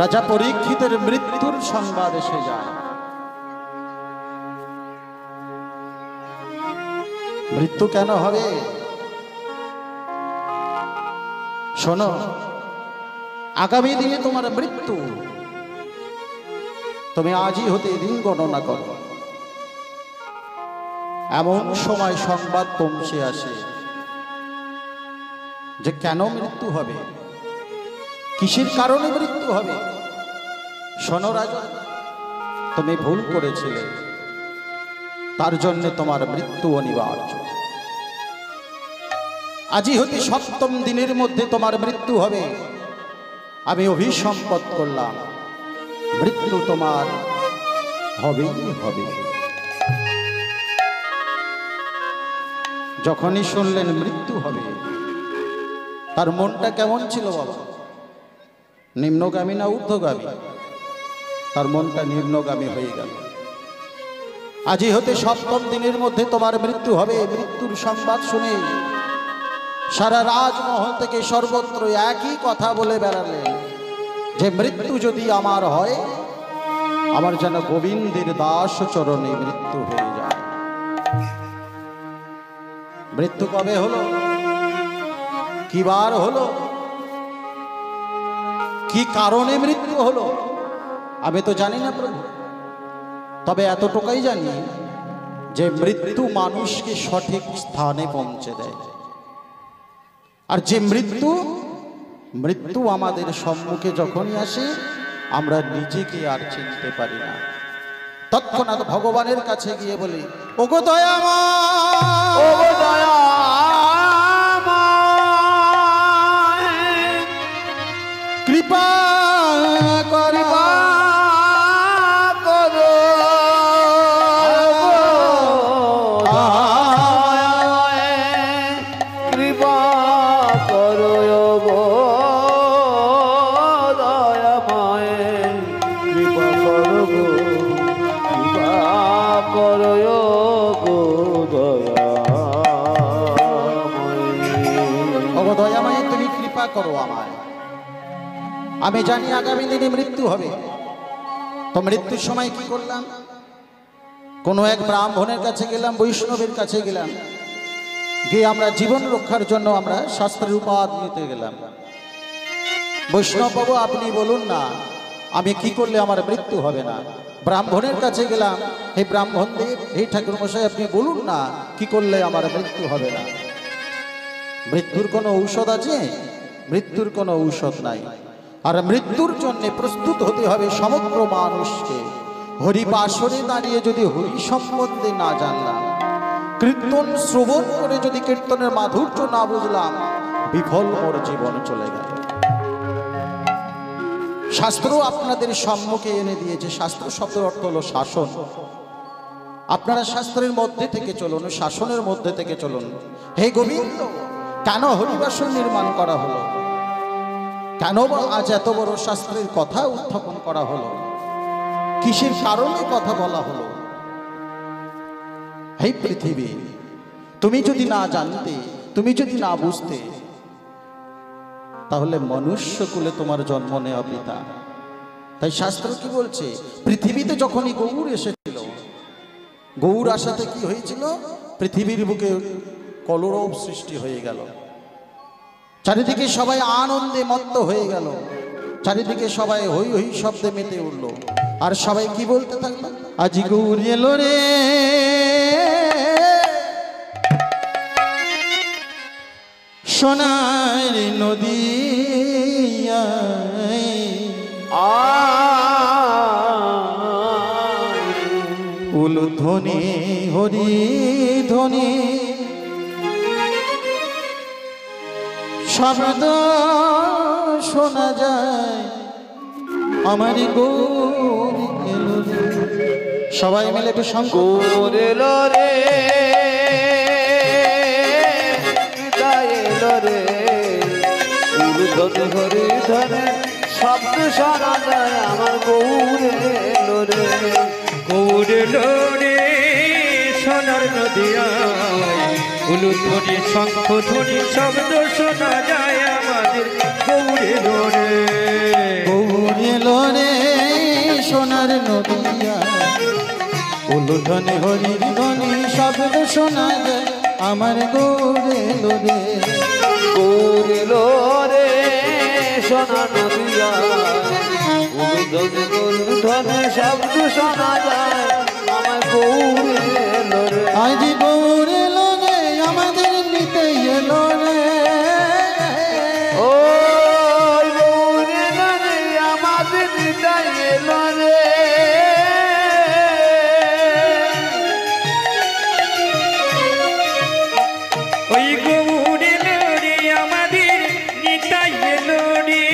রাজা পরীক্ষিতের মৃত্যুর সংবাদ এসে যায়। মৃত্যু কেন হবে? শোনো, আগামী দিনে তোমার মৃত্যু, তুমি আজই হতে দিন গণনা করো। এমন সময় সংবাদ পৌঁছে আসে যে কেন মৃত্যু হবে, কিসের কারণে মৃত্যু হবে। শোনো রাজা, তুমি ভুল করেছিলে, তার জন্য তোমার মৃত্যু অনিবার্য। আজই হতে ৭ম দিনের মধ্যে তোমার মৃত্যু হবে। আমি অভিসম্পদ করলাম, মৃত্যু তোমার হবেই হবে। যখনই শুনলেন মৃত্যু হবে, তার মনটা কেমন ছিল বাবা? নিম্নগামী না ঊর্ধ্বগামী? তার মনটা নিম্নগামী হয়ে গেল। আজই হতে ৭ম দিনের মধ্যে তোমার মৃত্যু হবে। মৃত্যুর সংবাদ শুনে সারা রাজমহল থেকে সর্বত্র একই কথা বলে বেড়ালেন যে মৃত্যু যদি আমার হয়, আমার যেন গোবিন্দের দাস চরণে মৃত্যু হয়ে যায়। মৃত্যু কবে হলো, কি বার হলো, কি কারণে মৃত্যু হলো আমি তো জানি না প্রভু। তবে এতটুকুই জানি যে মৃত্যু মানুষকে সঠিক স্থানে পৌঁছে দেয়। আর যে মৃত্যু আমাদের সম্মুখে যখনই আসে, আমরা নিজেকে আর চিনতে পারি না। তৎক্ষণাৎ ভগবানের কাছে গিয়ে বলি, ওগো দয়াময়, ওগো দয়াময়, কৃপা করিবা করো আমায়। আমি জানি আগামী দিনে মৃত্যু হবে। তো মৃত্যুর সময় কি করলাম? কোনো এক ব্রাহ্মণের কাছে গেলাম, বৈষ্ণবের কাছে গেলাম, গিয়ে আমরা জীবন রক্ষার জন্য আমরা শাস্ত্রের উপাদ নিতে গেলাম। বৈষ্ণব বাবু, আপনি বলুন না আমি কি করলে আমার মৃত্যু হবে না। ব্রাহ্মণের কাছে গেলাম, হে ব্রাহ্মণ দেব, হে ঠাকুর মশাই, আপনি বলুন না কি করলে আমার মৃত্যু হবে না। মৃত্যুর কোনো ঔষধ আছে? মৃত্যুর কোনো ঔষধ নাই। আর মৃত্যুর জন্য প্রস্তুত হতে হবে সমগ্র মানুষকে। হরিবাসরে দাঁড়িয়ে যদি হরি সম্বন্ধে না জানলাম, কীর্তন শ্রবণ করে যদি কীর্তনের মাধুর্য না বুঝলাম, বিফল মোর জীবন চলে গেল। শাস্ত্র আপনাদের সম্মুখে এনে দিয়েছে। শাস্ত্র শব্দের অর্থ হলো শাসন। আপনারা শাস্ত্রের মধ্যে থেকে চলুন, শাসনের মধ্যে থেকে চলুন। হে গোবিন্দ, কেন হরিবাসর নির্মাণ করা হলো? কেন আজ এত বড় শাস্ত্রের কথা উত্থাপন করা হলো? কিসের কারণে কথা বলা হলো? হে পৃথিবী, তুমি যদি না জানতে, তুমি যদি না বুঝতে, তাহলে মনুষ্য কুলে তোমার জন্ম নেওয়া পিতা। তাই শাস্ত্র কি বলছে? পৃথিবীতে যখনই গৌর এসেছিল, গৌর আসাতে কি হয়েছিল? পৃথিবীর বুকে কলরব সৃষ্টি হয়ে গেল। চারিদিকে সবাই আনন্দে মত্ত হয়ে গেল, চারিদিকে সবাই হই হই শব্দে মেতে উঠল। আর সবাই কি বলতে থাকলো? আজি গৌর এলো রে, সোনার নদী, উলুধ্বনি হরি ধ্বনি, শব্দ শোনা যায়, আমার গৌর এলো রে। সবাই মিলে একটু গৌর এলো রে, এলো রে, উলুধ্বনি হরি ধ্বনি, শব্দ শোনা যায়, আমার গৌর এলো রে। গৌর এলো রে, সোনার নদিয়ায়, উলুধ্বনি শঙ্খ ধ্বনি, শব্দ শোনা যায়, আমাদের গৌর এলো রে। গৌর এলো উলুধ্বনি হরির ধ্বনি শব্দ শোনা যায় আমার গৌরে লোরে গৌরিলো রে সোনার নদিয়া উলুধ্বনি গুলুধ্বনি শব্দ শোনা যায় আমার গৌরিলো রে আজ গৌরে লোরে আমাদের নিতে এলো রে ও গৌরিলো রে আমাদের নিতাই এলো রে ওই গৌরে লোরে আমাদের নিতাই এলো রে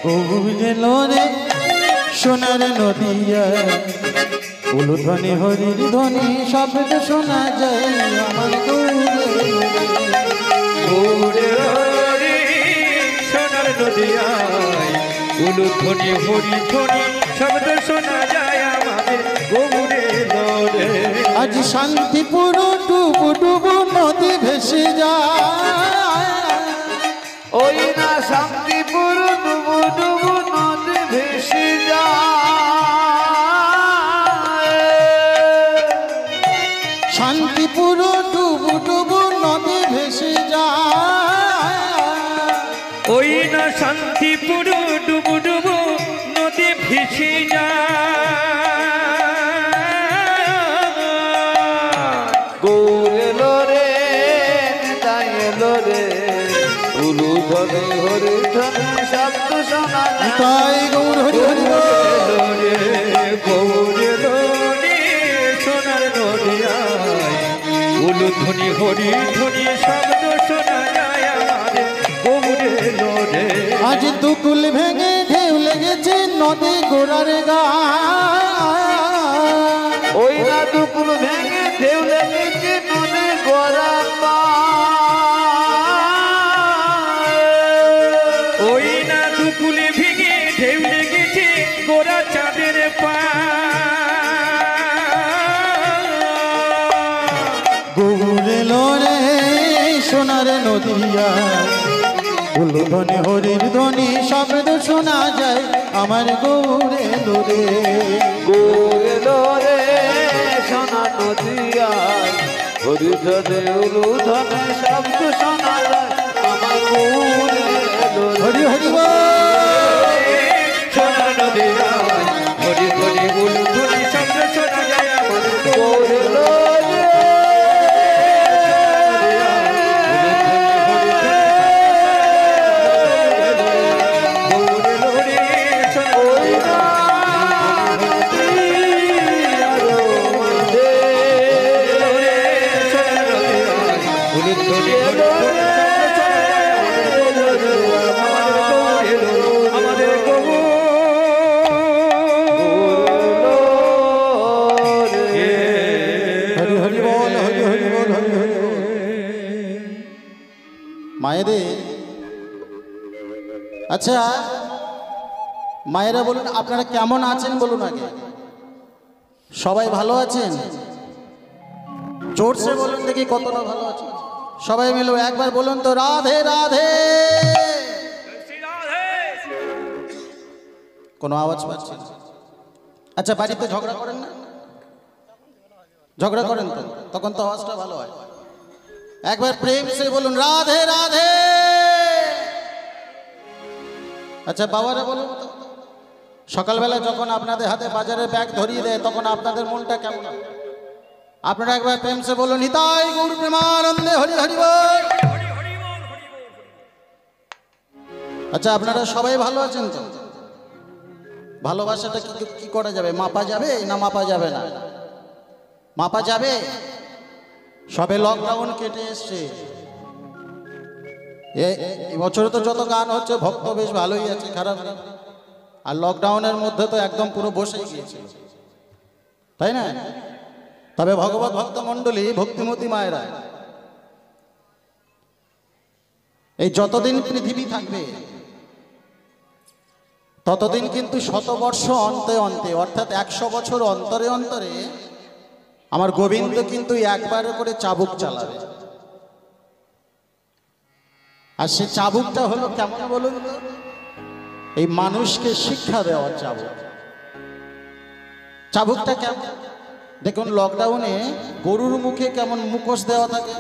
গৌরে লোরে সোনার নদিয়া উলুধ্বনি হরির ধ্বনি শব্দ শোনা যায় আমার গৌরে গৌরে লোরে সোনার নদিয়ায় উলুধ্বনি হরি ধ্বনি শব্দ শোনা যায় আমাদের গৌরে লোরে আজ শান্তিপুর ডুবু ডুবু নদী ভেসে যায় ওই না শান্তিপুর ডুবু ডুবু নদী ভেসে যায় শান্তিপুর ডুবু ডুবু নদী ভেসে যায় ওই না শান্তিপুর ডুবু ডুবু নদী ভেসে যায় গৌরেলো রে নিতাই এলো রে উলুধ্বনি হরিধ্বনি শব্দ শোনা যায় তাই গৌর হরি হরি বল। লোরে গৌরে লোরে সোনার নদিয়ায় উলুধ্বনি হরি ধ্বনি শব্দ শোনা যায় আমাদের গৌরে লোরে আজ দুকুল ভেঙে ঢেউ লেগেছে নদী গোড়ার গা ওই না দুকুল ভেঙে ঢেউ লেগেছে নদী গোড়া ওই না দুকুলে ভেঙে ঢেউ লেগেছে গোরা চাঁদের পা গৌরে লোরে সোনার নদিয়া উলুধ্বনি হরির ধ্বনি শব্দ শোনা যায় আমার গৌরে লোরে গৌরেলো রে সোনা নদিয়া হরিধ্বনি উলুধ্বনি শব্দ শোনা যায় আমার গৌরেলো রে হরি হরি বল। সোনার নদিয়ায় হরি হরি উলুধ্বনি শব্দ শোনা যায় আমার গৌরেলো রে গৌরে লোরে ওই না আমাদের হরি হরি বল হরি হরি বল হরি হরি বল। মায়েদের আচ্ছা মায়েরা বলুন আপনারা কেমন আছেন বলুন আগে সবাই ভালো আছেন জোরসে বলুন দেখি কতটা ভালো আছেন সবাই মিলে একবার বলুন তো রাধে রাধে কোনো আওয়াজ পাচ্ছি না। আচ্ছা বাড়িতে ঝগড়া করেন না ঝগড়া করেন তো তখন তো আওয়াজটা ভালো হয় একবার প্রেম সে বলুন রাধে রাধে আচ্ছা বাবারা বলুন তো সকালবেলা যখন আপনাদের হাতে বাজারের ব্যাগ ধরিয়ে দেয় তখন আপনাদের মনটা কেমন হয় আপনারা একবার প্রেম সে বলুন নিতাই গৌর প্রেমানন্দে হরি হরি বল আচ্ছা আপনারা সবাই ভালো আছেন তো ভালোবাসাটা কি করা যাবে মাপা যাবে না মাপা যাবে না মাপা যাবে সবে লকডাউন কেটে এসছে এই বছরে তো যত গান হচ্ছে ভক্ত বেশ ভালোই আছে খারাপ না আর লকডাউনের মধ্যে তো একদম পুরো বসেই গিয়েছে তাই না তবে ভগবত ভক্ত মণ্ডলী ভক্তিমতী মায়েরা এই যতদিন পৃথিবী থাকবে ততদিন কিন্তু শতবর্ষ অন্তে অন্তে অর্থাৎ 100 বছর অন্তরে অন্তরে আমার গোবিন্দ কিন্তু একবার করে চাবুক চালাবে আর সে চাবুকটা হলো কেমন বলুন তো এই মানুষকে শিক্ষা দেওয়ার চাবুক। চাবুকটা কেমন? দেখুন, লকডাউনে গরুর মুখে কেমন মুখোশ দেওয়া থাকে,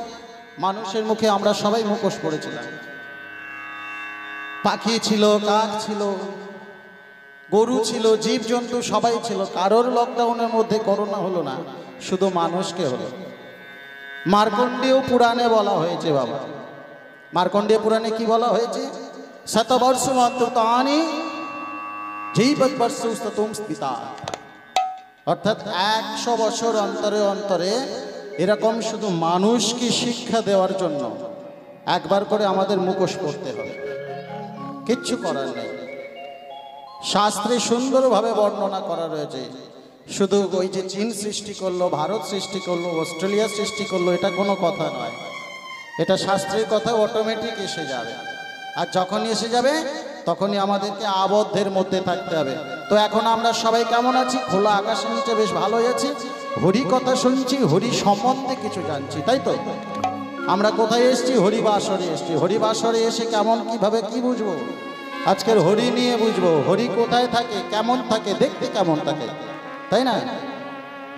মানুষের মুখে আমরা সবাই মুখোশ পড়েছিলাম। পাখি ছিল, কাক ছিল, গরু ছিল, জীবজন্তু সবাই ছিল। কারোর লকডাউনের মধ্যে করোনা হলো না, শুধু মানুষকে হলো। মার্কণ্ডেয় পুরাণে বলা হয়েছে, বাবা, মার্কণ্ডেয় পুরাণে কি বলা হয়েছে? শতবর্ষ অন্তর্তানি জীবৎবর্ষস্ততুম স্মিতা। অর্থাৎ 100 বছর অন্তরে অন্তরে এরকম শুধু মানুষকে শিক্ষা দেওয়ার জন্য একবার করে আমাদের মুখোশ পড়তে হবে, কিচ্ছু করার নেই। শাস্ত্রে সুন্দরভাবে বর্ণনা করা রয়েছে। শুধু ওই যে চীন সৃষ্টি করলো, ভারত সৃষ্টি করলো, অস্ট্রেলিয়া সৃষ্টি করলো, এটা কোনো কথা নয়। এটা শাস্ত্রের কথা, অটোমেটিক এসে যাবে। আর যখনই এসে যাবে তখনই আমাদেরকে আবদ্ধের মধ্যে থাকতে হবে। তো এখন আমরা সবাই কেমন আছি? খোলা আকাশের নিচে বেশ ভালোই আছি, হরি কথা শুনছি, হরি সম্বন্ধে কিছু জানছি, তাই তো? আমরা কোথায় এসেছি? হরিবাসরে এসেছি। হরিবাসরে এসে কেমন, কিভাবে, কি বুঝবো? আজকের হরি নিয়ে বুঝবো। হরি কোথায় থাকে, কেমন থাকে, দেখতে কেমন থাকে, তাই না?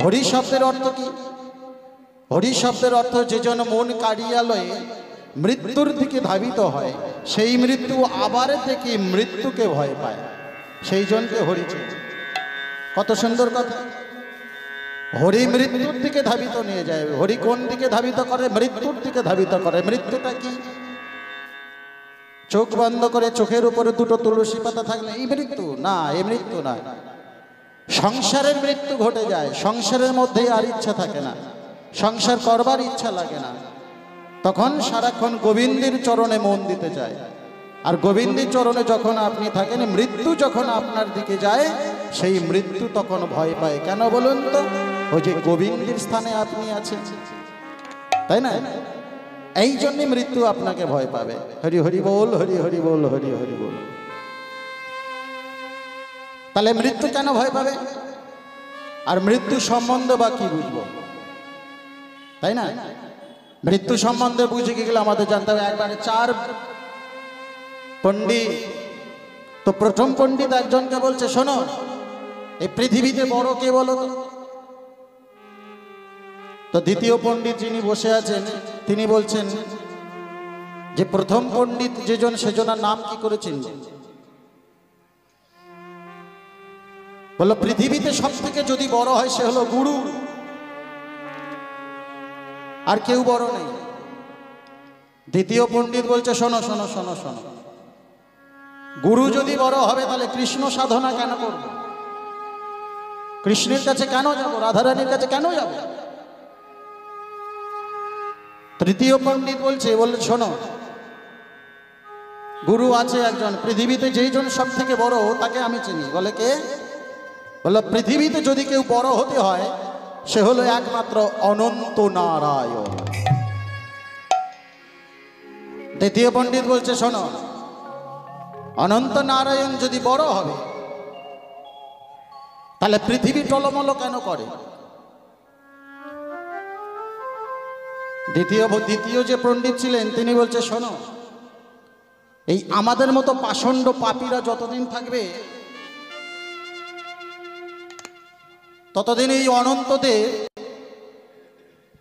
হরি শব্দের অর্থ কি? হরি শব্দের অর্থ, যে জন মন কাড়িয়া লয়ে মৃত্যুর দিকে ধাবিত হয়, সেই মৃত্যু আবার থেকে মৃত্যুকে ভয় পায়, সেই জনকে হরি চেনে। কত সুন্দর কথা! হরি মৃত্যুর দিকে ধাবিত নিয়ে যায়। হরি কোন দিকে ধাবিত করে? মৃত্যুর দিকে ধাবিত করে। মৃত্যুটা কি? চোখ বন্ধ করে চোখের উপরে দুটো তুলসী পাতা থাকলে এই মৃত্যু না, এই মৃত্যু না। সংসারের মৃত্যু ঘটে যায়, সংসারের মধ্যে আর ইচ্ছা থাকে না, সংসার করবার ইচ্ছা লাগে না। তখন সারাক্ষণ গোবিন্দের চরণে মন দিতে চায়। আর গোবিন্দের চরণে যখন আপনি থাকেন, মৃত্যু যখন আপনার দিকে যায়, সেই মৃত্যু তখন ভয় পায়। কেন বলুন তো? ওই যে গোবিন্দের স্থানে আপনি আছেন, তাই না? এই জন্যে মৃত্যু আপনাকে ভয় পাবে। হরি হরি বল, হরি হরি বল, হরি হরি বল। তাহলে মৃত্যু কেন ভয় পাবে? আর মৃত্যু সম্বন্ধে বা কি বুঝবো, তাই না? মৃত্যু সম্বন্ধে বুঝে গেলে আমাদের জানতে হবে একবারে 4 পণ্ডিত। তো প্রথম পণ্ডিত একজনকে বলছে, শোনো, এই পৃথিবীতে বড় কে বলো তো? তো দ্বিতীয় পণ্ডিত যিনি বসে আছেন তিনি বলছেন যে প্রথম পণ্ডিত যেজন, সেজনার নাম কি করেছেন? বলল, পৃথিবীতে সব থেকে যদি বড় হয় সে হলো গুরু, আর কেউ বড় নেই। দ্বিতীয় পণ্ডিত বলছে, শোনো শোনো শোনো শোনো, গুরু যদি বড় হবে তাহলে কৃষ্ণ সাধনা কেন করব? কৃষ্ণের কাছে কেন যাব? রাধারানীর কাছে কেন যাব? তৃতীয় পণ্ডিত বলছে, শোনো, গুরু আছে একজন, পৃথিবীতে যেই জন সব থেকে বড় তাকে আমি চিনি। বলে, কে? বলল, পৃথিবীতে যদি কেউ বড় হতে হয় সে হলো একমাত্র অনন্ত নারায়ণ। দ্বিতীয় পণ্ডিত বলছে, শোনো, অনন্ত নারায়ণ যদি বড় হবে তাহলে পৃথিবী টলমল কেন করে? দ্বিতীয় যে পণ্ডিত ছিলেন তিনি বলছে, শোনো, এই আমাদের মতো পাষণ্ড পাপীরা যতদিন থাকবে ততদিন এই অনন্তদের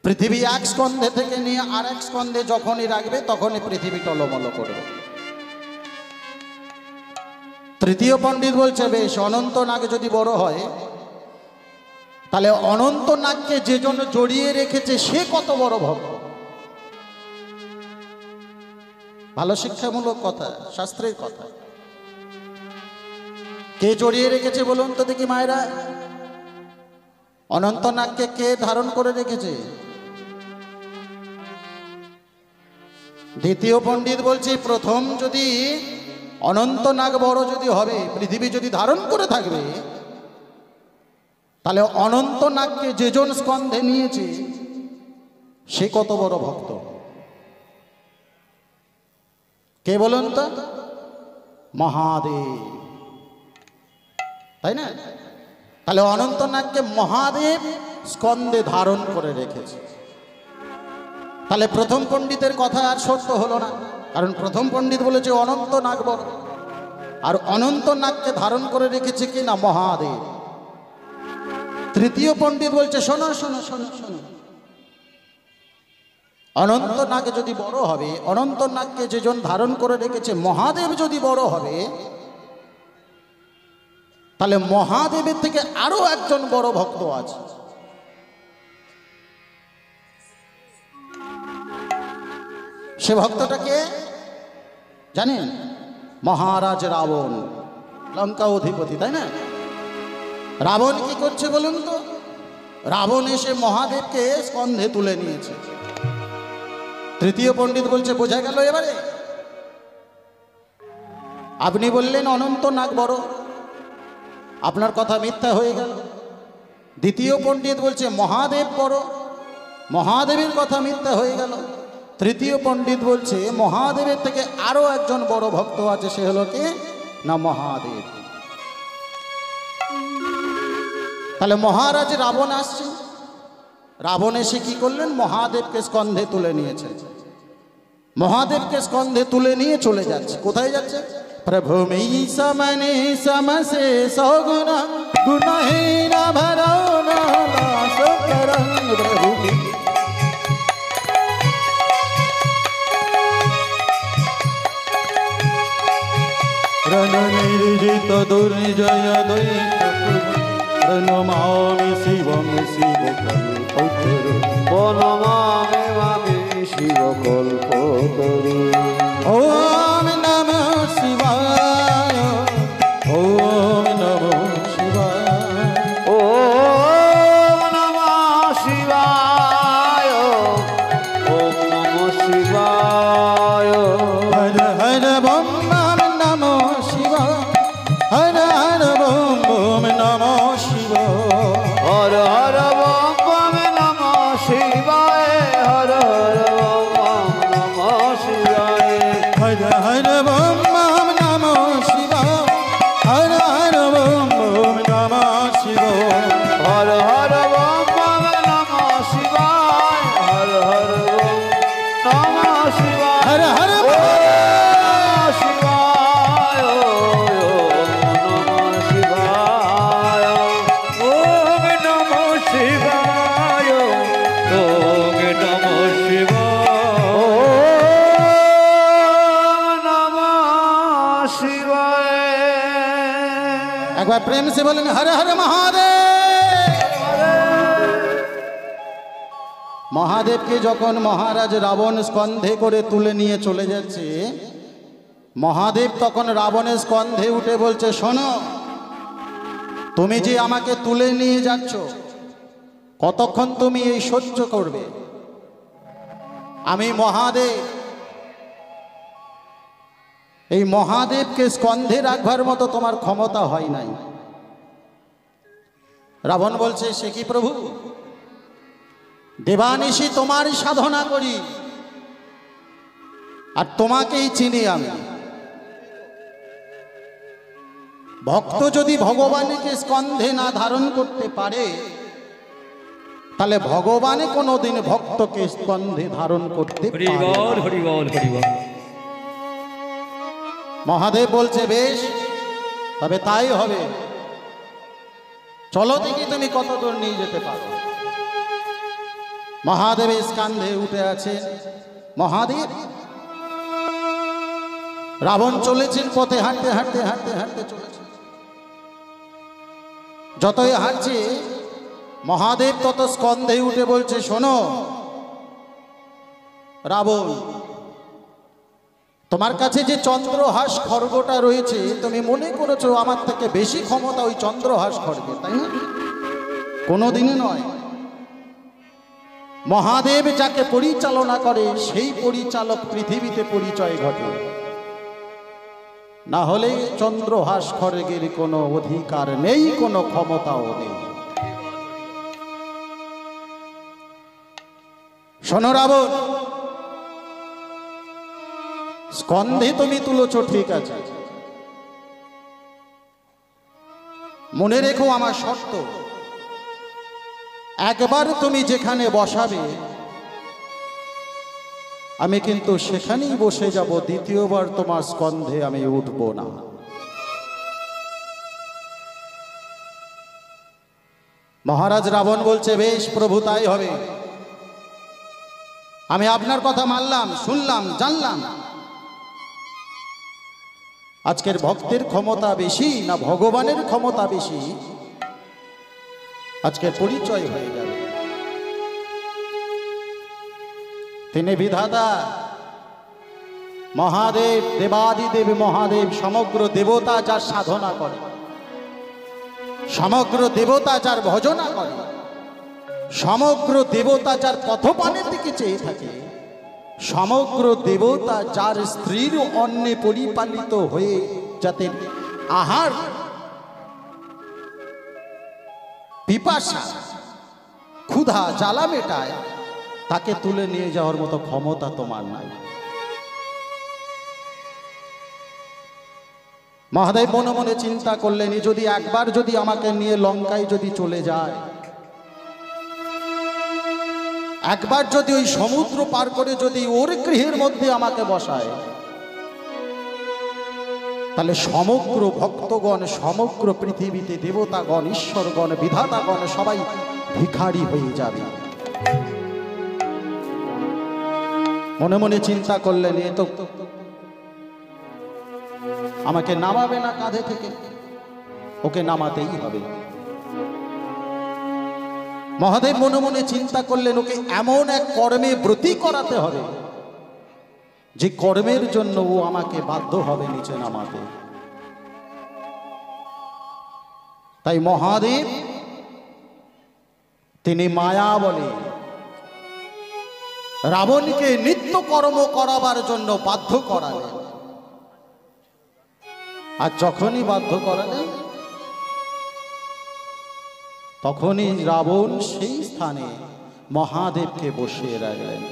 পৃথিবী এক স্কন্ধে থেকে নিয়ে আর এক স্কন্ধে যখনই রাখবে তখনই পৃথিবী টলমল করবে। তৃতীয় পণ্ডিত বলছে, বেশ, অনন্ত নাগ যদি বড় হয় তাহলে অনন্ত নাগকে যে জন্য জড়িয়ে রেখেছে সে কত বড় ভক্ত। ভালো শিক্ষামূলক কথা, শাস্ত্রের কথা। কে জড়িয়ে রেখেছে বলুন তো দেখি মায়েরা? অনন্ত নাগকে কে ধারণ করে রেখেছে? দ্বিতীয় পণ্ডিত বলছে, প্রথম যদি অনন্ত নাগ বড় যদি হবে, পৃথিবী যদি ধারণ করে থাকবে, তাহলে অনন্ত নাগকে যেজন স্কন্ধে নিয়েছে সে কত বড় ভক্ত। কে বলুন তো? মহাদেব, তাই না? তাহলে অনন্ত নাগকে মহাদেব স্কন্ধে ধারণ করে রেখেছে। তাহলে প্রথম পণ্ডিতের কথা আর সত্য হলো না, কারণ প্রথম পণ্ডিত বলেছে অনন্ত নাগ বড়, আর অনন্ত নাগকে ধারণ করে রেখেছে কি না মহাদেব। তৃতীয় পণ্ডিত বলছে শোনো শোনো শোনো শোনো, অনন্ত নাগ যদি বড় হবে, অনন্ত নাগকে যেজন ধারণ করে রেখেছে মহাদেব যদি বড় হবে, তাহলে মহাদেবের থেকে আরো একজন বড় ভক্ত আছে। সে ভক্তটাকে জানেন? মহারাজ রাবণ, লঙ্কা অধিপতি, তাই না? রাবণ কি করছে বলুন তো? রাবণ এসে মহাদেবকে স্কন্ধে তুলে নিয়েছে। তৃতীয় পণ্ডিত বলছে বোঝা গেল এবারে? আপনি বললেন অনন্ত নাগ বড়, আপনার কথা মিথ্যা হয়ে গেল। দ্বিতীয় পণ্ডিত বলছে মহাদেব বড়, মহাদেবের কথা মিথ্যা হয়ে গেল। তৃতীয় পণ্ডিত বলছে মহাদেবের থেকে আরো একজন বড় ভক্ত আছে, সে হলো কে না মহাদেব। তাহলে মহারাজ রাবণ আসছে, রাবণ এসে কি করলেন? মহাদেবকে স্কন্ধে তুলে নিয়েছে। মহাদেবকে স্কন্ধে তুলে নিয়ে চলে যাচ্ছে। কোথায় যাচ্ছে? প্রভু মেই সমনে সমসে সগুণ গুণহীন ভরণ নাশ করং প্রভু রণ নির্জিত দুর্জয় দৈত প্রণমামি শিবম শিব কল্পতরু বনমামে মামে শিব কল্পতরু। ওম নমঃ শিবায়, ওম নমঃ শিবায়, ওম নমঃ শিবায়, ওম নমঃ শিবায়। হর হর বম বম নমঃ শিবায়, হর হর বম বম নমঃ শিবায়, হর হর বম বম নমঃ শিবায়, হর হর বম বম নমঃ শিবায়। হর হর বম বম নমঃ শিবায়, হর হর বম বম নমঃ শিবায়, হর হর বম বম নমঃ শিবায়, হর হর বম নমঃ শিবায়। হর হর ওম নমঃ শিবায়, ওম নমঃ শিবায়। ওম নমঃ শিবায়, ওম নমঃ শিবায়। ওম নমঃ শিবায়। একবার প্রেম সে বলেন হর হর মহাদেব। মহাদেবকে যখন মহারাজ রাবণ স্কন্ধে করে তুলে নিয়ে চলে যাচ্ছে, মহাদেব তখন রাবণের স্কন্ধে উঠে বলছে শোনো, তুমি যে আমাকে তুলে নিয়ে যাচ্ছ, কতক্ষণ তুমি এই সহ্য করবে? আমি মহাদেব, এই মহাদেবকে স্কন্ধে রাখবার মতো তোমার ক্ষমতা হয় নাই। রাবণ বলছে সে কি প্রভু, দেবানিশি তোমারই সাধনা করি আর তোমাকেই চিনি আমি। ভক্ত যদি ভগবানকে স্কন্ধে না ধারণ করতে পারে, তাহলে ভগবান কোনোদিন ভক্তকে স্কন্ধে ধারণ করতে হরি পারে না। বল, হরি বল, হরি বল। মহাদেব বলছে বেশ, তবে তাই হবে। চলো দেখি তুমি কত দূর নিয়ে যেতে পারো। মহাদেব স্কন্ধে উঠে আছে। মহাদেব, রাবণ চলেছেন পথে, হাঁটতে হাঁটতে হাঁটতে হাঁটতে চলেছে। যতই হাঁটছে মহাদেব তত স্কন্ধে উঠে বলছে শোনো রাবণ, তোমার কাছে যে চন্দ্রহাস খড়গটা রয়েছে, তুমি মনে করেছো আমার থেকে বেশি ক্ষমতা ওই চন্দ্রহাস খড়গে, তাই না? কোনোদিনই নয়। মহাদেব যাকে পরিচালনা করে সেই পরিচালক পৃথিবীতে পরিচয় ঘটে, না হলে চন্দ্রহাস খড়গের কোনো অধিকার নেই, কোনো ক্ষমতাও নেই। শোনো রাবণ, স্কন্ধে তুমি তুলেছ ঠিক আছে, মনে রেখো আমার শর্ত, একবার তুমি যেখানে বসাবে আমি কিন্তু সেখানেই বসে যাব, দ্বিতীয়বার তোমার স্কন্ধে আমি উঠব না। মহারাজ রাবণ বলছে, বেশ প্রভু, তাই হবে। আমি আপনার কথা মানলাম, শুনলাম, জানলাম। আজকের ভক্তের ক্ষমতা বেশি না ভগবানের ক্ষমতা বেশি, আজকের পরিচয় হয়ে যাবে। তিনি বিধাতা মহাদেব, দেবাদিদেব মহাদেব, সমগ্র দেবতা যার সাধনা করে, সমগ্র দেবতা যার ভজনা করে, সমগ্র দেবতা যার পথপানের দিকে চেয়ে থাকে, সমগ্র দেবতা যার স্ত্রীর অন্নে পরিপালিত হয়ে যাতে আহার পিপাসা ক্ষুধা জ্বালা মেটায়, তাকে তুলে নিয়ে যাওয়ার মতো ক্ষমতা তোমার নাই। মহাদেব মনে মনে চিন্তা করলেন, যদি একবার যদি আমাকে নিয়ে লঙ্কায় যদি চলে যায়, একবার যদি ওই সমুদ্র পার করে যদি ওর গৃহের মধ্যে আমাকে বসায়, তাহলে সমগ্র ভক্তগণ, সমগ্র পৃথিবীতে দেবতাগণ, ঈশ্বরগণ, বিধাতাগণ সবাই ভিখারি হয়ে যাবে। মনে মনে চিন্তা করলেন, এ তো আমাকে নামাবে না কাঁধে থেকে, ওকে নামাতেই হবে। মহাদেব মনে মনে চিন্তা করলেন, ওকে এমন এক কর্মে ব্রতী করাতে হবে যে কর্মের জন্য ও আমাকে বাধ্য হবে নিচে নামাতে। তাই মহাদেব তিনি মায়া বলে রাবণকে নিত্য কর্ম করাবার জন্য বাধ্য করালেন। আর যখনই বাধ্য করালেন, তখনই রাবণ সেই স্থানে মহাদেবকে বসিয়ে রাখলেন।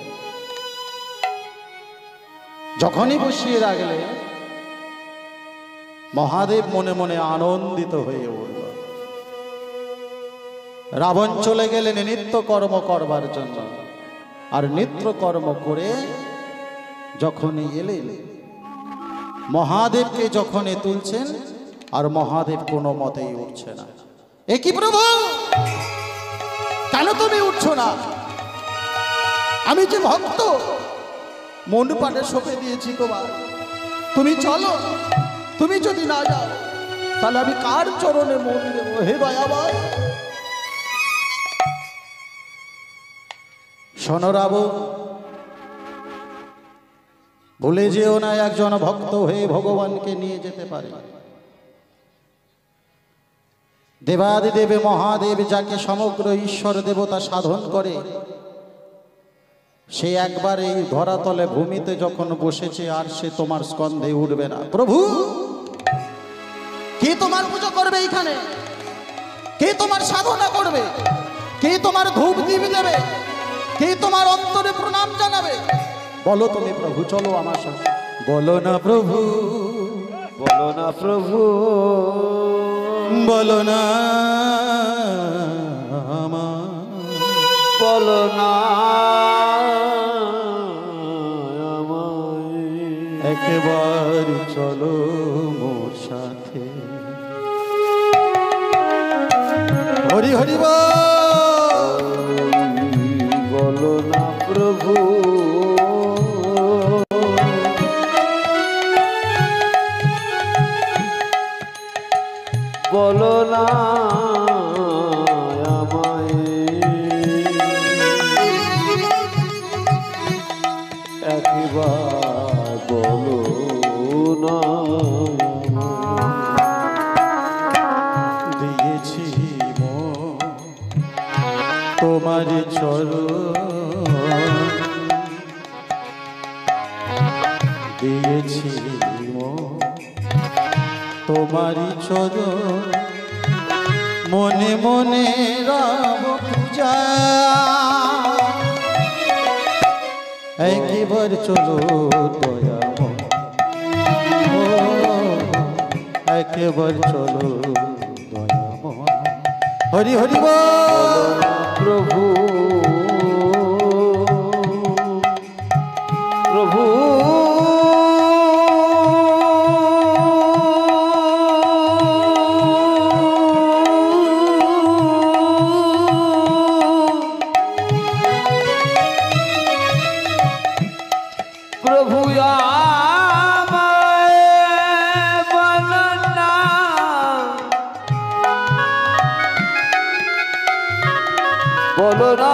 যখনই বসিয়ে রাখলেন, মহাদেব মনে মনে আনন্দিত হয়ে উঠল। রাবণ চলে গেলেন নিত্য কর্ম করবার জন্য। আর নিত্য কর্ম করে যখনই এলেন, মহাদেবকে যখনই তুলছেন, আর মহাদেব কোনো মতেই উঠছে না। এ কি প্রভু, কেন তুমি উঠছো না? আমি যে ভক্ত, মন পানে সঁপে দিয়েছি তোমার, তুমি চলো। তুমি যদি না যাও, তাহলে আমি কার চরণে মন দেব? হে দয়াময়, শোনো রাবণ, ভুলে যেও না একজন ভক্ত হয়ে ভগবানকে নিয়ে যেতে পারে। দেবাদিদেব মহাদেব যাকে সমগ্র ঈশ্বর দেবতা সাধন করে, সে একবার এই ধরাতলে ভূমিতে যখন বসেছে, আর সে তোমার স্কন্ধে উঠবে না। প্রভু, কে তোমার পুজো করবে এইখানে? কে তোমার সাধনা করবে? কে তোমার ধূপ দীপ দেবে? কে তোমার অন্তরে প্রণাম জানাবে? বলো তুমি প্রভু, চলো আমার সাথে। বলো না প্রভু, বলো না প্রভু, বলো না বলো না একবার চলো মোর সাথে। হরি হরি বলো না প্রভু, বলো না আমায় একবার, বলো না। দিয়েছি মন তোমার চরণ, দিয়েছি মন তোমারি চরণ, মনে মনে রাম পূজা। একবার চলো দয়াময়, ও একবার চলো দয়াময়। হরি হরি বল প্রভু, প্রভু প্রভু আমায় বলো না, বলো না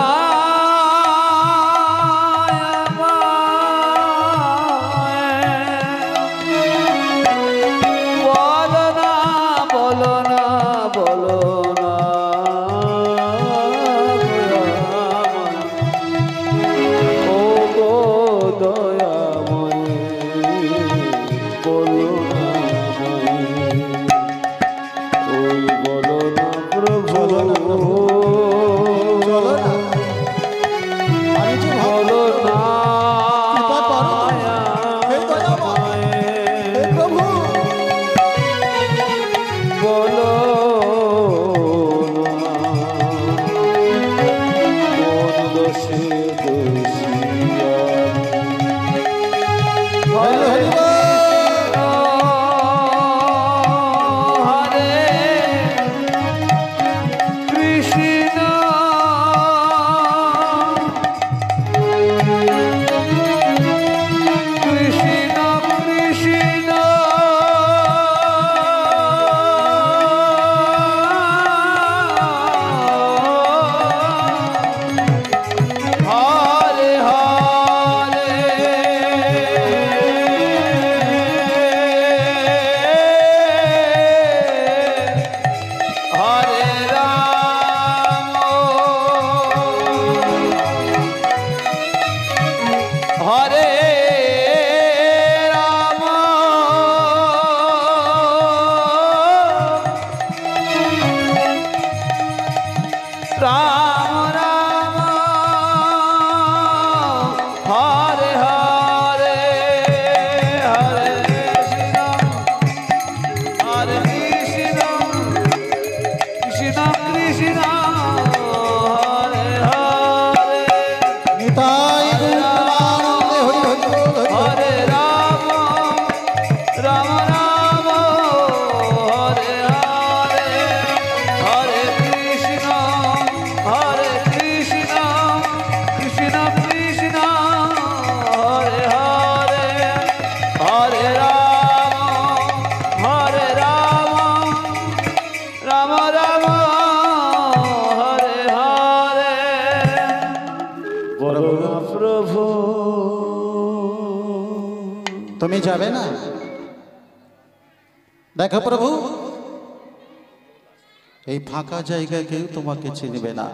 তুমি যাবে না? দেখো প্রভু, এই ফাঁকা জায়গায় কেউ তোমাকে চিনবে না।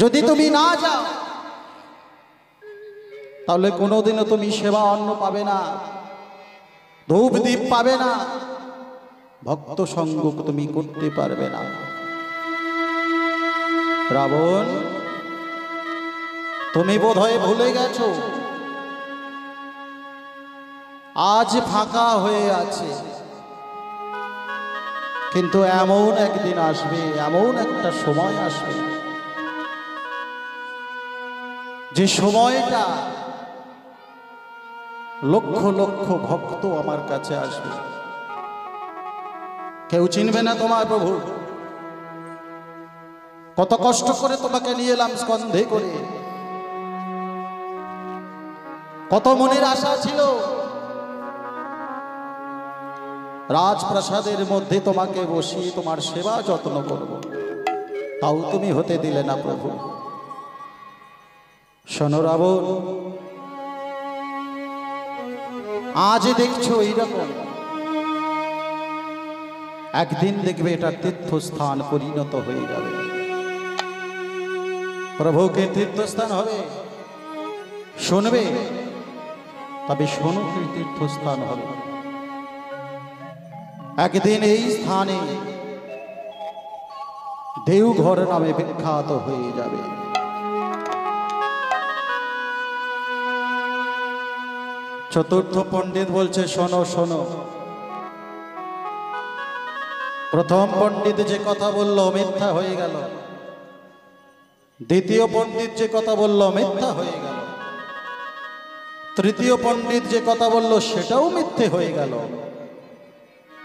যদি তুমি না যাও তাহলে কোনোদিনও তুমি সেবা অন্ন পাবে না, ধূপ দীপ পাবে না, ভক্ত সঙ্গ তুমি করতে পারবে না। রাবণ, তুমি বোধহয় ভুলে গেছো আজ ফাঁকা হয়ে আছে, কিন্তু এমন একদিন আসবে, এমন একটা সময় আসবে যে সময়টা লক্ষ লক্ষ ভক্ত আমার কাছে আসবে, কেউ চিনবে না তোমার প্রভু। কত কষ্ট করে তোমাকে নিয়ে এলাম স্কন্ধে করে, কত মনের আশা ছিল রাজপ্রাসাদের মধ্যে তোমাকে বসিয়ে তোমার সেবা যত্ন করব, তাও তুমি হতে দিলে না প্রভু। শোনো রাবণ, আজ দেখছো এইরকম, একদিন দেখবে এটা তীর্থস্থান পরিণত হয়ে যাবে, প্রভুকে তীর্থস্থান হবে। শুনবে, তবে শোনো কি তীর্থস্থান হবে। একদিন এই স্থানে দেওঘর নামে বিখ্যাত হয়ে যাবে। চতুর্থ পণ্ডিত বলছে, শোনো শোনো। প্রথম পণ্ডিত যে কথা বলল মিথ্যা হয়ে গেল, দ্বিতীয় পণ্ডিত যে কথা বলল মিথ্যা হয়ে গেল, তৃতীয় পণ্ডিত যে কথা বলল সেটাও মিথ্যে হয়ে গেল।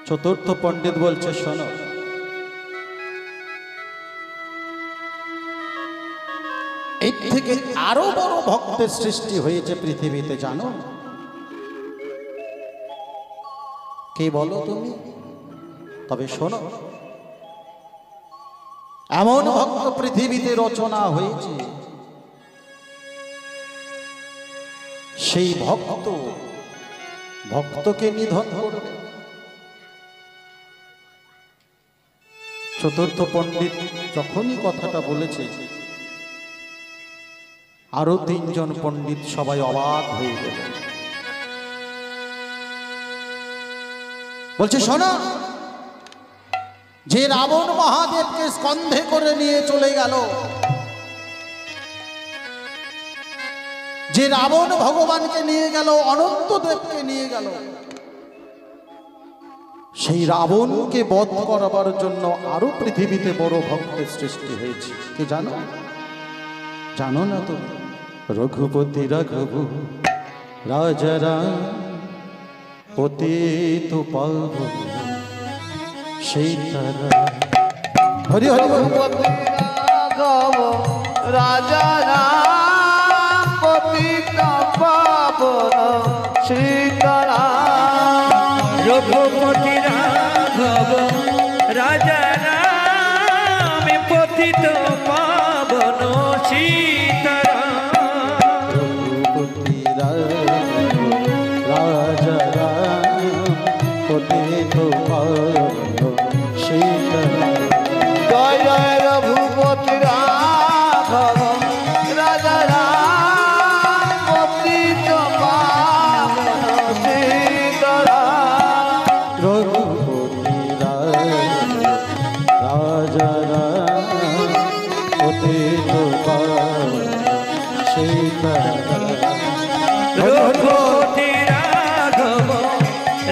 চতুর্থ পণ্ডিত বলছে, শোনো, এই থেকে আরো বড় ভক্তের সৃষ্টি হয়েছে পৃথিবীতে, জানো কে বলো তুমি? তবে শোনো, এমন ভক্ত পৃথিবীতে রচনা হয়েছে, সেই ভক্তকে নিধন করবে। চতুর্থ পণ্ডিত যখনই কথাটা বলেছে, আরো তিনজন পণ্ডিত সবাই অবাক হয়ে গেল। বলছে শোনো, যে রাবণ মহাদেবকে স্কন্ধে করে নিয়ে চলে গেল, যে রাবণ ভগবানকে নিয়ে গেল, অনন্ত দেবকে নিয়ে গেল, সেই রাবণকে বধ করাবার জন্য আরো পৃথিবীতে বড় ভক্তের সৃষ্টি হয়েছে। কি জানো? জানো না তো? রঘুপতি রাঘব রাজা রাম পতিত পাবন সেই তারা। হরি হরি বল। রঘুপতি রাঘব রাজা রাম পতিত পাবন সীতারাম। রঘুপতি রাঘব রাজা রাম পতিত পাবন সীতারাম। রঘুপতি রাজা রাম পতিত পাবন সেই তারা। জয় জয় রঘুপতি রাঘব রাজা রাম পতিত পাবন সীতারাম। রঘুপতি রাজা রাম পতিত পাবন সেই তারা। রঘুপতি রাঘব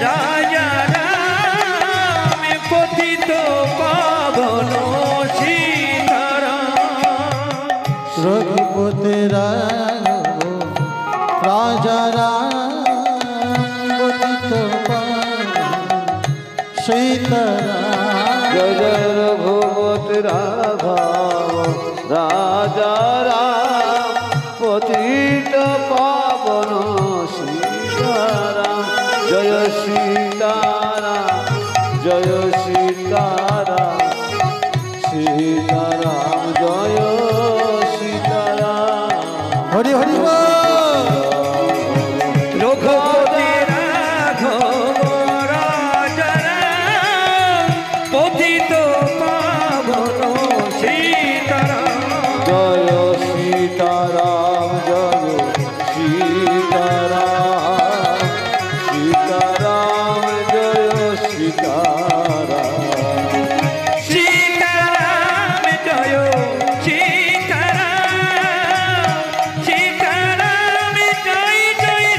রাজা রাম পতিত পাবন সীতারাম। রঘুপতি রাজা রাম পতিত পাবন সেই তারা। জয় জয় রঘুপতি রাঘব রাজা রাম পতিত পাবন সীতারাম। জয় সীতারাম জয় সীতারাম সীতারাম জয় সীতারাম। হরি হরি বল। রঘুপতি রাঘব রাজা রাম পতিত পাবন সীতারাম। জয় সীতারাম জয় সীতারাম সীতারাম জয় সীতারাম। সীতারাম জয় সীতারাম সীতারাম জয় জয়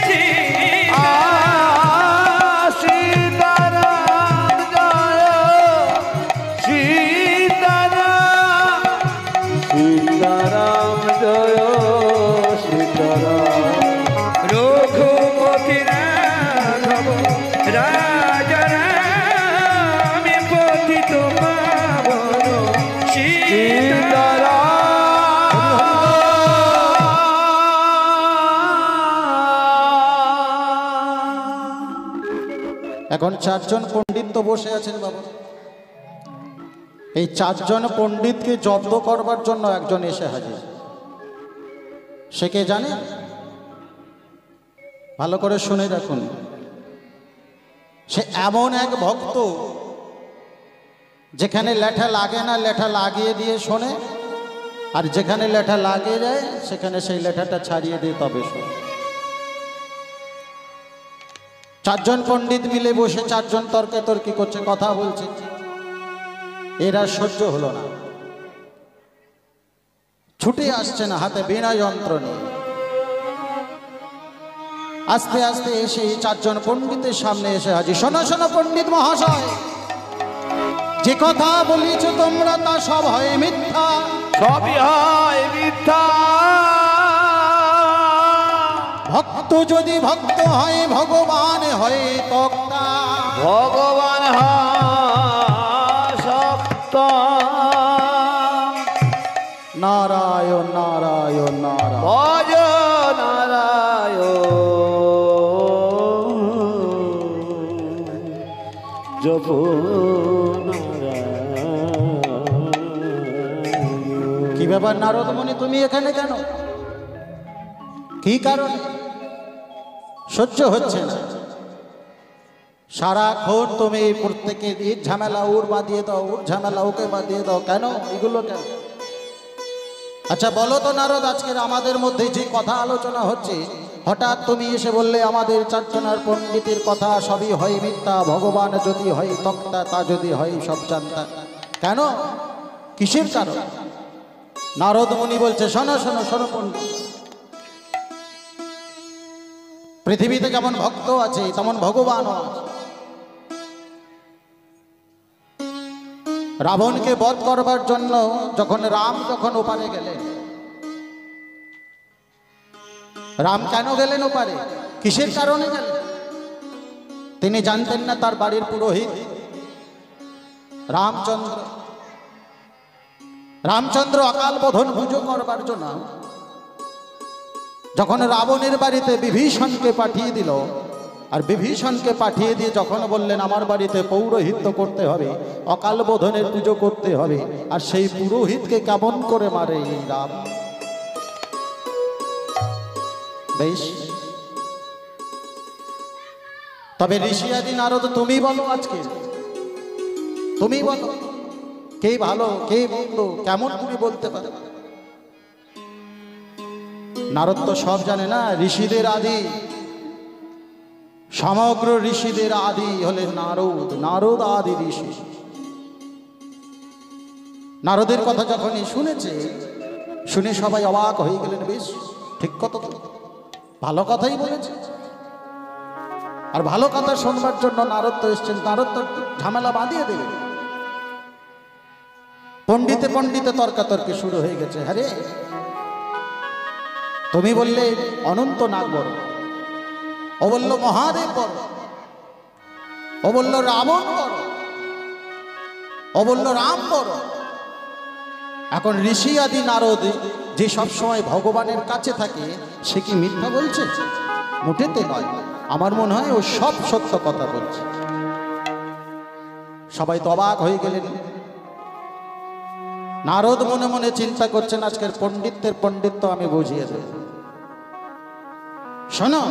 সীতারাম জয় সীতারাম সীতারাম জয় সীতারাম। রঘুপতি রাঘব রাজা রাম পতিত পাবন সীতারাম। এখন চারজন পণ্ডিত তো বসে আছেন বাবা। এই চারজন পণ্ডিতকে জব্দ করবার জন্য একজন এসে হাজির। সে কে জানে? ভালো করে শুনে রাখুন। সে এমন এক ভক্ত, যেখানে লেঠা লাগে না লেঠা লাগিয়ে দিয়ে শোনে, আর যেখানে লেঠা লাগিয়ে যায় সেখানে সেই লেঠাটা ছাড়িয়ে দিয়ে তবে শোনে। চারজন পণ্ডিত মিলে বসে চারজন তর্কাতর্কি করছে, কথা বলছে। এরা সহ্য হলো না, ছুটে আসছে না, হাতে বীণা যন্ত্র নিয়ে। আস্তে আস্তে এসে চারজন পণ্ডিতের সামনে এসে হাজির। শোনো শোনো পণ্ডিত মহাশয়, যে কথা বলিছ তোমরা তা সব হয় মিথ্যা। সবই হয় মিথ্যা। ভক্ত যদি ভক্ত হয় ভগবান হয় তক্তা। ভগবান সত্য। নারায়ণ নারায়ণ নারায়ণ। ভজ নারায়ণ জপ নারায়ণ। কি ব্যাপার নারদ মুনি, তুমি এখানে কেন? কি কারণে? সহ্য হচ্ছে না। সারাক্ষণ তুমি প্রত্যেকে এর ঝামেলা ওর বাদিয়ে দাও, ওর ঝামেলা ওকে বাদিয়ে দাও, কেন এগুলো কেন? আচ্ছা বলো তো নারদ, আজকের আমাদের মধ্যে যে কথা আলোচনা হচ্ছে, হঠাৎ তুমি এসে বললে আমাদের চারজনার পণ্ডিতের কথা সবই হয় মিথ্যা, ভগবান যদি হয় তক্তা, তা যদি হয় সব জানতা, কেন? কিসের কারণ? নারদ মুনি বলছে, শোনো শোনো শোনো পণ্ডিত, পৃথিবীতে যেমন ভক্ত আছে তেমন ভগবানও আছে। রাবণকে বধ করবার জন্য যখন রাম ওপারে গেলেন, রাম কেন গেলেন ওপারে? কিসের কারণে গেলেন? তিনি জানতেন না তার বাড়ির পুরোহিত রামচন্দ্র অকাল বোধন পুজো করবার জন্য যখন রাবণের বাড়িতে বিভীষণকে পাঠিয়ে দিল, আর বিভীষণকে পাঠিয়ে দিয়ে যখন বললেন আমার বাড়িতে পৌরোহিত্য করতে হবে, অকাল বোধনের পুজো করতে হবে, আর সেই পুরোহিতকে কেমন করে মারে এই রাম। বেশ, তবে ঋষিয়াদি নারদ তুমি বলো, আজকে তুমি বলো কে ভালো কে মন্দ, কেমন তুমি বলতে পারো? নারদ তো সব জানে না। ঋষিদের আদি, সমগ্র ঋষিদের আদি হলেন নারদ আদি ঋষি। নারদের কথা যখনই শুনেছে, শুনে সবাই অবাক হয়ে গেলেন। বেশ, ঠিক কথা তো, ভালো কথাই বলেছে। আর ভালো কথা শুনবার জন্য নারদ তো এসছেন, নারদ তো ঝামেলা বাঁধিয়ে দেবে। পণ্ডিতে পণ্ডিতে তর্কাতর্কি শুরু হয়ে গেছে। আরে তুমি বললে অনন্ত নাগ বড়, ও বলল মহাদেব বড়, ও বলল রাবণ বড়, ও বলল রাম বড়। এখন ঋষি আদি নারদ যে সবসময় ভগবানের কাছে থাকে, সে কি মিথ্যা বলছে? মোটেতে নয়। আমার মনে হয় ও সব সত্য কথা বলছে। সবাই তো অবাক হয়ে গেলেন। নারদ মনে মনে চিন্তা করছেন, আজকের পণ্ডিতের পণ্ডিত্য আমি বুঝিয়ে দেব। শোনো,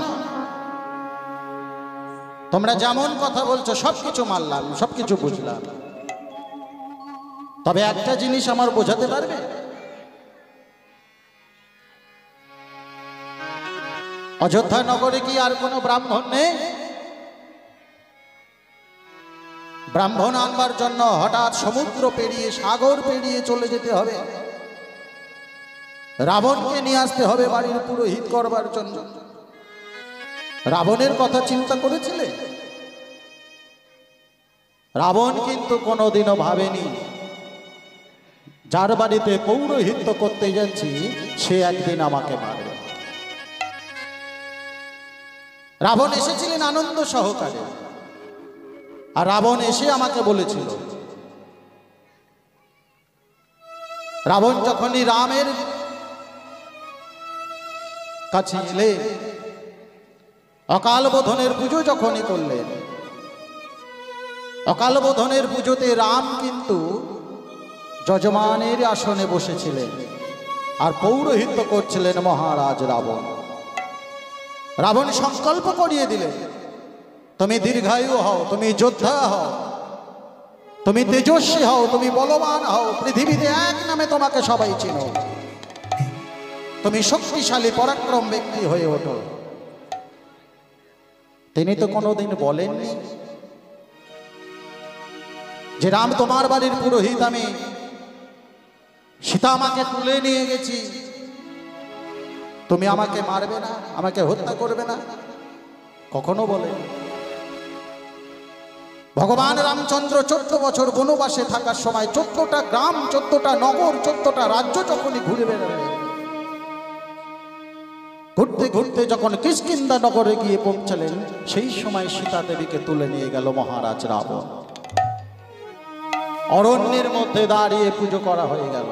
তোমরা যেমন কথা বলছো সবকিছু মানলাম, সবকিছু বুঝলাম, তবে একটা জিনিস আমার বোঝাতে পারবে? অযোধ্যা নগরে কি আর কোনো ব্রাহ্মণ নেই? ব্রাহ্মণ আনবার জন্য হঠাৎ সমুদ্র পেরিয়ে, সাগর পেরিয়ে চলে যেতে হবে, রাবণকে নিয়ে আসতে হবে বাড়ির পুরোহিত করবার জন্য। রাবণের কথা চিন্তা করেছিলে? রাবণ কিন্তু কোনোদিনও ভাবেনি যার বাড়িতে পৌরোহিত্য করতে যাচ্ছি সে একদিন আমাকে মারবে। রাবণ এসেছিলেন আনন্দ সহকারে, আর রাবণ এসে আমাকে বলেছিল, রাবণ যখনই রামের কাছে এলে, অকাল বোধনের পুজো যখনই করলেন, অকাল বোধনের পুজোতে রাম কিন্তু যজমানের আসনে বসেছিলেন আর পৌরোহিত্য করছিলেন মহারাজ রাবণ। রাবণ সংকল্প করিয়ে দিলেন, তুমি দীর্ঘায়ু হও, তুমি যোদ্ধা হও, তুমি তেজস্বী হও, তুমি বলবান হও, পৃথিবীতে এক নামে তোমাকে সবাই চিনো, তুমি শক্তিশালী পরাক্রম ব্যক্তি হয়ে ওঠো। তিনি তো কোনোদিন বলেননি যে রাম তোমার বাড়ির পুরোহিত আমি, সীতা আমাকে তুলে নিয়ে গেছি, তুমি আমাকে মারবে না, আমাকে হত্যা করবে না, কখনো বলে। ভগবান রামচন্দ্র 14 বছর বনবাসে থাকার সময় 14টা গ্রাম, 14টা নগর, 14টা রাজ্য যখনই ঘুরে বেড়ালেন, ঘুরতে ঘুরতে যখন কিষ্কিন্ধা নগরে গিয়ে পৌঁছালেন, সেই সময় সীতা দেবীকে তুলে নিয়ে গেল মহারাজ রাবণ। অরণ্যের মধ্যে দাঁড়িয়ে পুজো করা হয়ে গেল।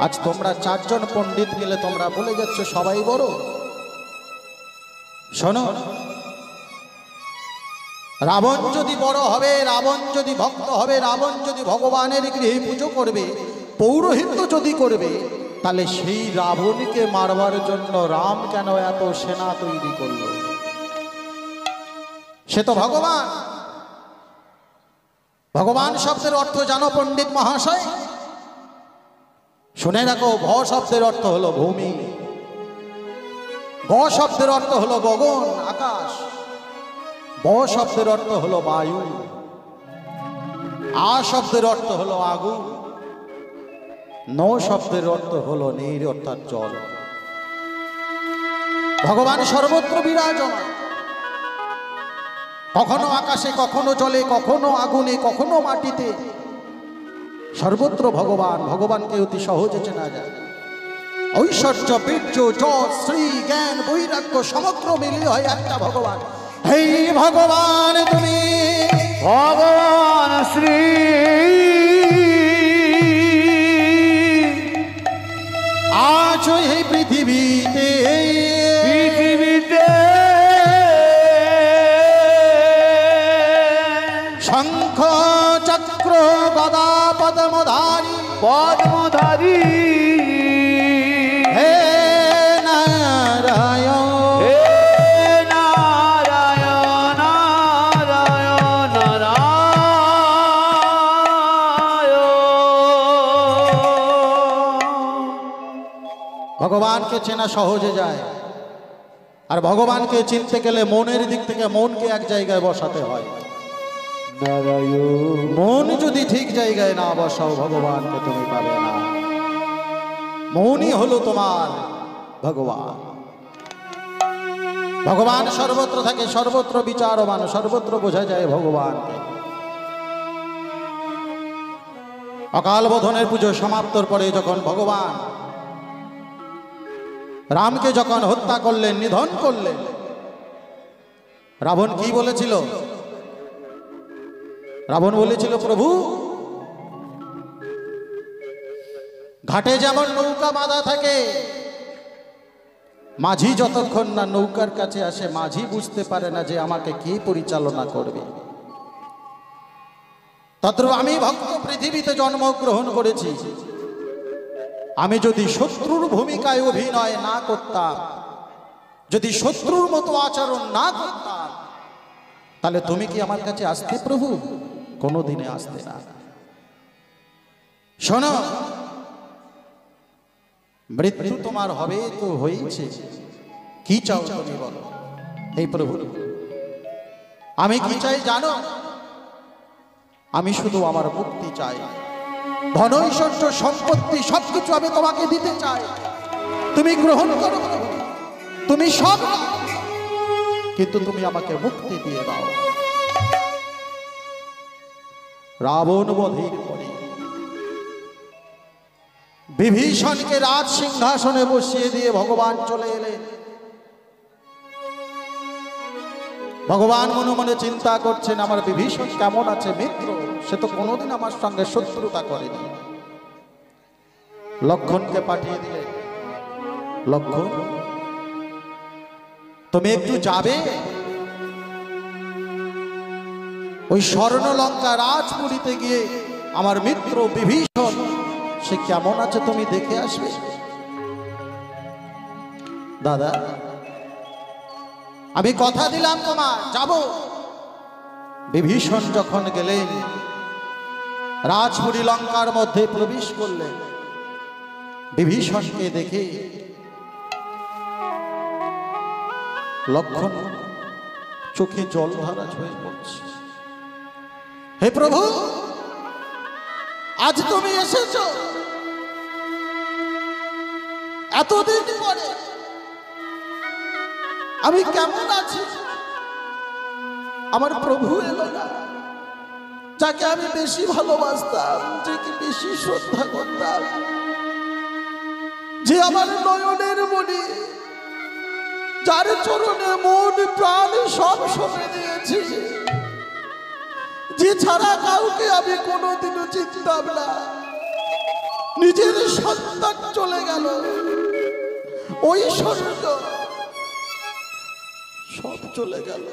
আজ তোমরা চারজন পণ্ডিত গেলে তোমরা বলে যাচ্ছ সবাই বড়। শোনো, রাবণ যদি বড় হবে, রাবণ যদি ভক্ত হবে, রাবণ যদি ভগবানের গৃহে পুজো করবে, পৌরোহিত্য যদি করবে, তাহলে সেই রাবণকে মারবার জন্য রাম কেন এত সেনা তৈরি করলো? সে তো ভগবান। ভগবান শব্দের অর্থ জানো পণ্ডিত মহাশয়? শুনে রাখো, ভ শব্দের অর্থ হলো ভূমি, গ শব্দের অর্থ হলো গগন আকাশ, ব শব্দের অর্থ হলো বায়ু, আ শব্দের অর্থ হলো আগুন, ন শব্দের অর্থ হলো নীর অর্থাৎ জল। ভগবান সর্বত্র বিরাজমান, কখনো আকাশে, কখনো জলে, কখনো আগুনে, কখনো মাটিতে, সর্বত্র ভগবান। ভগবানকে অতি সহজে চেনা যায়। ঐশ্বর্য, বীর্য, যশ, শ্রী, জ্ঞান, বৈরাগ্য সমগ্র মিলিয়ে হয় একটা ভগবান। হে ভগবান, তুমি ভগবান শ্রী আছো এই পৃথিবীতে, পৃথিবীতে শঙ্খ চক্র গদা পদ্মধারী, পদ্মধারী হে নারায়ণ, হে নারায়ণ নারায়ণ নারায়ণ। ভগবানকে চেনা সহজে যায়। আর ভগবানকে চিনতে গেলে মনের দিক থেকে মনকে এক জায়গায় বসাতে হয়। নারায়ণ মন যদি ঠিক জায়গায় না বসাও, ভগবানকে তুমি পাবে না। মনই হলো তোমার ভগবান। ভগবান সর্বত্র থাকে, সর্বত্র বিচারবান, সর্বত্র বোঝা যায় ভগবানকে। অকাল বোধনের পুজো সমাপ্তর পরে যখন ভগবান রামকে যখন হত্যা করলেন, নিধন করলেন, রাবণ কি বলেছিল? রাবণ বলেছিল, প্রভু ঘাটে যেমন নৌকা বাঁধা থাকে, মাঝি যতক্ষণ না নৌকার কাছে আসে, মাঝি বুঝতে পারে না যে আমাকে কে পরিচালনা করবে। তদ্রূপ আমি ভক্ত পৃথিবীতে জন্মগ্রহণ করেছি। আমি যদি শত্রুর ভূমিকায় অভিনয় না করতাম, যদি শত্রুর মতো আচরণ না করতাম, তাহলে তুমি কি আমার কাছে আসতে প্রভু? কোনোদিনে আসতে না। শোনো, মৃত্যু তোমার হবে তো হয়েছে, কি চাও তুমি বলো? এই প্রভু, আমি কি চাই জানো? আমি শুধু আমার মুক্তি চাই। ধন ঐশ্বর্য সম্পত্তি সবকিছু আমি তোমাকে দিতে চাই, তুমি গ্রহণ করো প্রভু, তুমি সব, কিন্তু তুমি আমাকে মুক্তি দিয়ে দাও। রাবণ বধের পরে বিভীষণকে রাজ সিংহাসনে বসিয়ে দিয়ে ভগবান চলে এলেন। ভগবান মনে মনে চিন্তা করছেন, আমার বিভীষণ কেমন আছে? মিত্র, সে তো কোনোদিন আমার সঙ্গে শত্রুতা করেনি। লক্ষণকে পাঠিয়ে দিলেন, লক্ষণ তুমি একটু যাবে, ওই স্বর্ণলঙ্কা রাজপুরীতে গিয়ে আমার মিত্র বিভীষণ সে কেমন আছে তুমি দেখে আসবে। দাদা, আমি কথা দিলাম তোমার, যাব। বিভীষণ যখন গেলেন, রাজপুরী লঙ্কার মধ্যে প্রবেশ করলেন, বিভীষণকে দেখে লক্ষণ চোখে জল ধারা হয়ে পড়ছে। হে প্রভু, আজ তুমি এসেছ, এতদিন পরে আমি কেমন আছি? আমার প্রভু এলো না, যাকে আমি বেশি ভালোবাসতাম, যাকে বেশি শ্রদ্ধা করতাম, যে আমার নয়নের মণি, যার চরণে মন প্রাণ সব সঁপে দিয়েছি, যে ছাড়া কাউকে আমি কোনোদিনও চিনতাম না, নিজের সন্তান চলে গেল, ওই স্বর্গ সব চলে গেল।